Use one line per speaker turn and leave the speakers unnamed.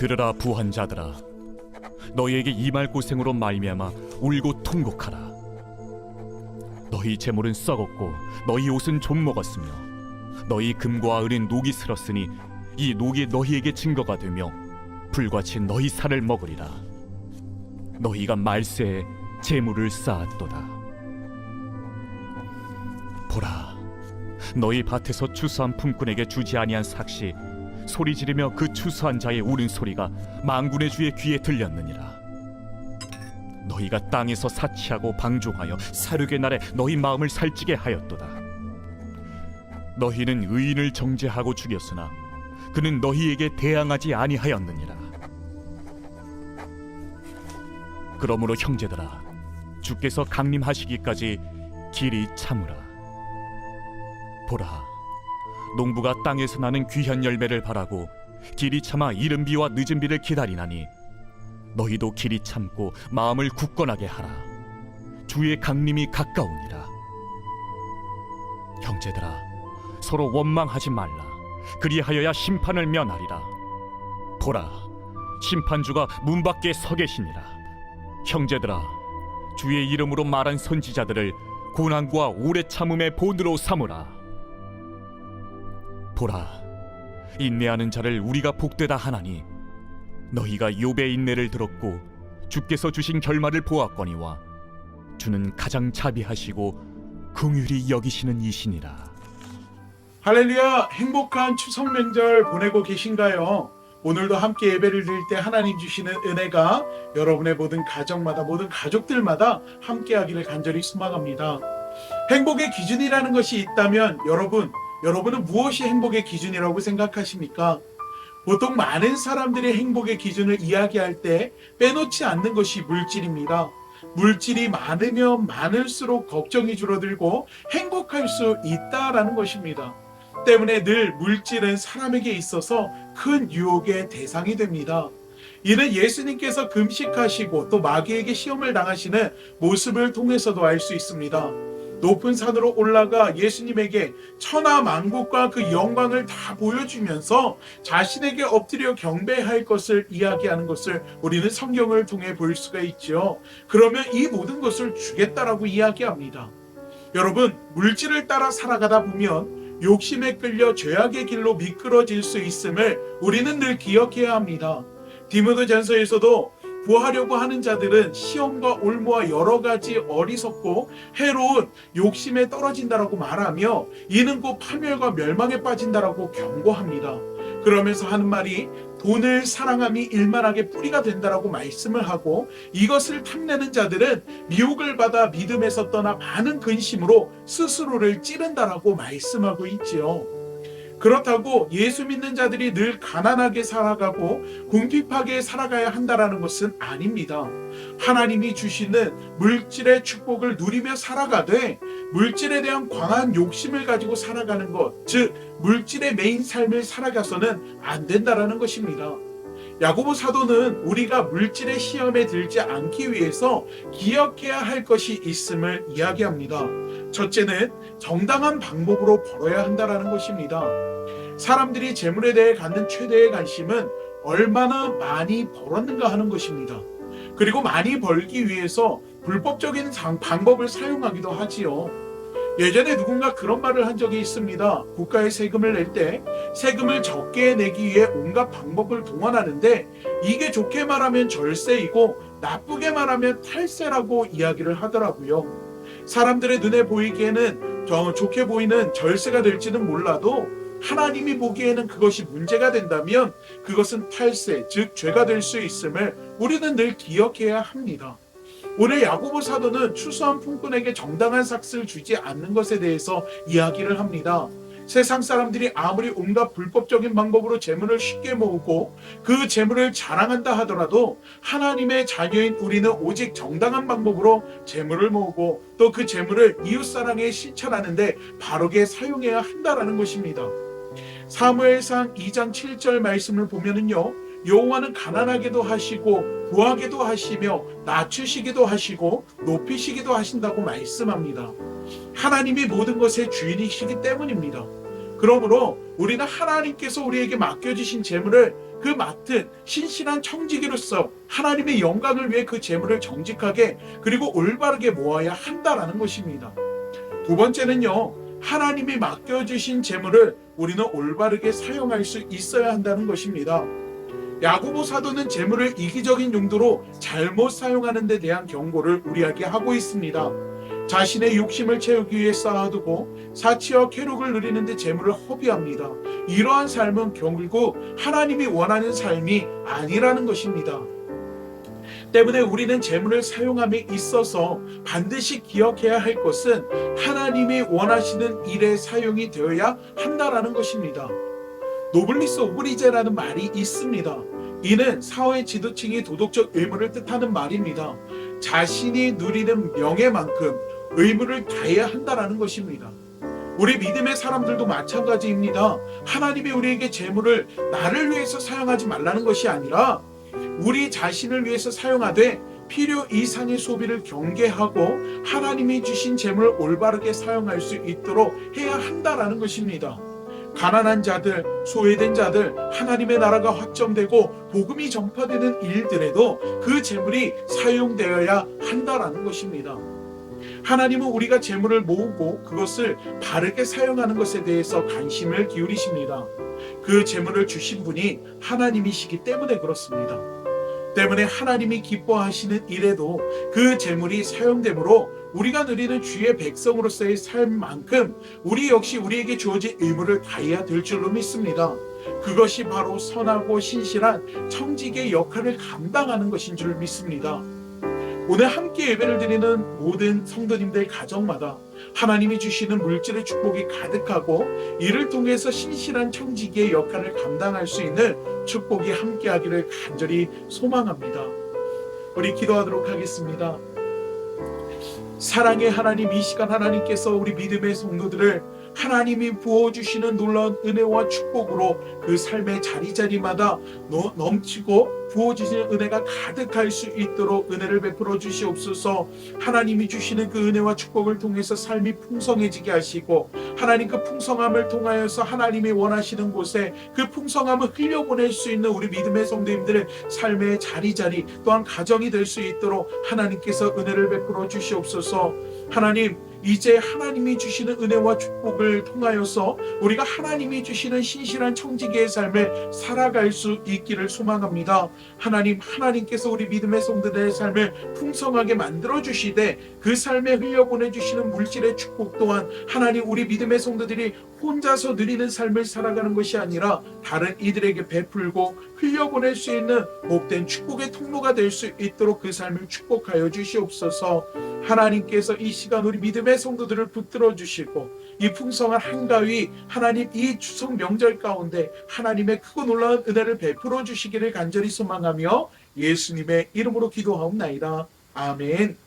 들으라 부한 자들아, 너희에게 임할 고생으로 말미암아 울고 통곡하라. 너희 재물은 썩었고 너희 옷은 좀 먹었으며 너희 금과 은은 녹이 슬었으니 이 녹이 너희에게 증거가 되며 불같이 너희 살을 먹으리라. 너희가 말세에 재물을 쌓았도다. 보라, 너희 밭에서 추수한 품꾼에게 주지 아니한 삭시 소리 지르며 그 추수한 자의 우는 소리가 만군의 주의 귀에 들렸느니라. 너희가 땅에서 사치하고 방종하여 사륙의 날에 너희 마음을 살찌게 하였도다. 너희는 의인을 정죄하고 죽였으나 그는 너희에게 대항하지 아니하였느니라. 그러므로 형제들아, 주께서 강림하시기까지 길이 참으라. 보라, 농부가 땅에서 나는 귀한 열매를 바라고 길이 참아 이른 비와 늦은 비를 기다리나니 너희도 길이 참고 마음을 굳건하게 하라. 주의 강림이 가까우니라. 형제들아, 서로 원망하지 말라. 그리하여야 심판을 면하리라. 보라, 심판주가 문 밖에 서 계시니라. 형제들아, 주의 이름으로 말한 선지자들을 고난과 오래 참음의 본으로 삼으라. 보라, 인내하는 자를 우리가 복되다 하나니 너희가 욥의 인내를 들었고 주께서 주신 결말을 보았거니와 주는 가장 자비하시고 긍휼히 여기시는 이시니라.
할렐루야. 행복한 추석 명절 보내고 계신가요? 오늘도 함께 예배를 드릴 때 하나님 주시는 은혜가 여러분의 모든 가정마다, 모든 가족들마다 함께 하기를 간절히 소망합니다. 행복의 기준이라는 것이 있다면 여러분은 무엇이 행복의 기준이라고 생각하십니까? 보통 많은 사람들이 행복의 기준을 이야기할 때 빼놓지 않는 것이 물질입니다. 물질이 많으면 많을수록 걱정이 줄어들고 행복할 수 있다라는 것입니다. 때문에 늘 물질은 사람에게 있어서 큰 유혹의 대상이 됩니다. 이는 예수님께서 금식하시고 또 마귀에게 시험을 당하시는 모습을 통해서도 알 수 있습니다. 높은 산으로 올라가 예수님에게 천하 만국과 그 영광을 다 보여주면서 자신에게 엎드려 경배할 것을 이야기하는 것을 우리는 성경을 통해 볼 수가 있죠. 그러면 이 모든 것을 주겠다라고 이야기합니다. 여러분, 물질을 따라 살아가다 보면 욕심에 끌려 죄악의 길로 미끄러질 수 있음을 우리는 늘 기억해야 합니다. 디모데전서에서도 구하려고 하는 자들은 시험과 올무와 여러 가지 어리석고 해로운 욕심에 떨어진다라고 말하며 이는 곧 파멸과 멸망에 빠진다라고 경고합니다. 그러면서 하는 말이 돈을 사랑함이 일만하게 뿌리가 된다라고 말씀을 하고 이것을 탐내는 자들은 미혹을 받아 믿음에서 떠나 많은 근심으로 스스로를 찌른다라고 말씀하고 있지요. 그렇다고 예수 믿는 자들이 늘 가난하게 살아가고 궁핍하게 살아가야 한다라는 것은 아닙니다. 하나님이 주시는 물질의 축복을 누리며 살아가되 물질에 대한 광한 욕심을 가지고 살아가는 것, 즉 물질의 메인 삶을 살아가서는 안 된다라는 것입니다. 야고보 사도는 우리가 물질의 시험에 들지 않기 위해서 기억해야 할 것이 있음을 이야기합니다. 첫째는 정당한 방법으로 벌어야 한다라는 것입니다. 사람들이 재물에 대해 갖는 최대의 관심은 얼마나 많이 벌었는가 하는 것입니다. 그리고 많이 벌기 위해서 불법적인 방법을 사용하기도 하지요. 예전에 누군가 그런 말을 한 적이 있습니다. 국가에 세금을 낼 때 세금을 적게 내기 위해 온갖 방법을 동원하는데 이게 좋게 말하면 절세이고 나쁘게 말하면 탈세라고 이야기를 하더라고요. 사람들의 눈에 보이기에는 좋게 보이는 절세가 될지는 몰라도 하나님이 보기에는 그것이 문제가 된다면 그것은 탈세, 즉 죄가 될 수 있음을 우리는 늘 기억해야 합니다. 오늘 야고보 사도는 추수한 품꾼에게 정당한 삭스를 주지 않는 것에 대해서 이야기를 합니다. 세상 사람들이 아무리 온갖 불법적인 방법으로 재물을 쉽게 모으고 그 재물을 자랑한다 하더라도 하나님의 자녀인 우리는 오직 정당한 방법으로 재물을 모으고 또 그 재물을 이웃사랑에 실천하는데 바르게 사용해야 한다라는 것입니다. 사무엘상 2장 7절 말씀을 보면은요, 여호와는 가난하게도 하시고 부하게도 하시며 낮추시기도 하시고 높이시기도 하신다고 말씀합니다. 하나님이 모든 것의 주인이시기 때문입니다. 그러므로 우리는 하나님께서 우리에게 맡겨주신 재물을 그 맡은 신실한 청지기로서 하나님의 영광을 위해 그 재물을 정직하게 그리고 올바르게 모아야 한다라는 것입니다. 두 번째는요, 하나님이 맡겨주신 재물을 우리는 올바르게 사용할 수 있어야 한다는 것입니다. 야고보 사도는 재물을 이기적인 용도로 잘못 사용하는 데 대한 경고를 우리에게 하고 있습니다. 자신의 욕심을 채우기 위해 쌓아두고 사치와 쾌락을 누리는 데 재물을 허비합니다. 이러한 삶은 결국 하나님이 원하는 삶이 아니라는 것입니다. 때문에 우리는 재물을 사용함에 있어서 반드시 기억해야 할 것은 하나님이 원하시는 일에 사용이 되어야 한다라는 것입니다. 노블리스 오브리제라는 말이 있습니다. 이는 사회 지도층이 도덕적 의무를 뜻하는 말입니다. 자신이 누리는 명예만큼 의무를 다해야 한다라는 것입니다. 우리 믿음의 사람들도 마찬가지입니다. 하나님이 우리에게 재물을 나를 위해서 사용하지 말라는 것이 아니라 우리 자신을 위해서 사용하되 필요 이상의 소비를 경계하고 하나님이 주신 재물을 올바르게 사용할 수 있도록 해야 한다라는 것입니다. 가난한 자들, 소외된 자들, 하나님의 나라가 확정되고 복음이 전파되는 일들에도 그 재물이 사용되어야 한다라는 것입니다. 하나님은 우리가 재물을 모으고 그것을 바르게 사용하는 것에 대해서 관심을 기울이십니다. 그 재물을 주신 분이 하나님이시기 때문에 그렇습니다. 때문에 하나님이 기뻐하시는 일에도 그 재물이 사용되므로 우리가 누리는 주의 백성으로서의 삶만큼 우리 역시 우리에게 주어진 의무를 다해야 될 줄로 믿습니다. 그것이 바로 선하고 신실한 청지기의 역할을 감당하는 것인 줄 믿습니다. 오늘 함께 예배를 드리는 모든 성도님들 가정마다 하나님이 주시는 물질의 축복이 가득하고 이를 통해서 신실한 청지기의 역할을 감당할 수 있는 축복이 함께하기를 간절히 소망합니다. 우리 기도하도록 하겠습니다. 사랑의 하나님, 이 시간 하나님께서 우리 믿음의 성도들을 하나님이 부어주시는 놀라운 은혜와 축복으로 그 삶의 자리자리마다 넘치고 부어주시는 은혜가 가득할 수 있도록 은혜를 베풀어 주시옵소서. 하나님이 주시는 그 은혜와 축복을 통해서 삶이 풍성해지게 하시고 하나님 그 풍성함을 통하여서 하나님이 원하시는 곳에 그 풍성함을 흘려보낼 수 있는 우리 믿음의 성도님들의 삶의 자리자리 또한 가정이 될 수 있도록 하나님께서 은혜를 베풀어 주시옵소서. 하나님, 이제 하나님이 주시는 은혜와 축복을 통하여서 우리가 하나님이 주시는 신실한 청지기의 삶을 살아갈 수 있기를 소망합니다. 하나님, 하나님께서 우리 믿음의 성도들의 삶을 풍성하게 만들어 주시되 그 삶에 흘려보내 주시는 물질의 축복 또한 하나님, 우리 믿음의 성도들이 혼자서 누리는 삶을 살아가는 것이 아니라 다른 이들에게 베풀고 흘려보낼 수 있는 복된 축복의 통로가 될 수 있도록 그 삶을 축복하여 주시옵소서. 하나님께서 이 시간 우리 믿음의 성도들을 붙들어 주시고 이 풍성한 한가위 하나님 이 추석 명절 가운데 하나님의 크고 놀라운 은혜를 베풀어 주시기를 간절히 소망하며 예수님의 이름으로 기도하옵나이다. 아멘.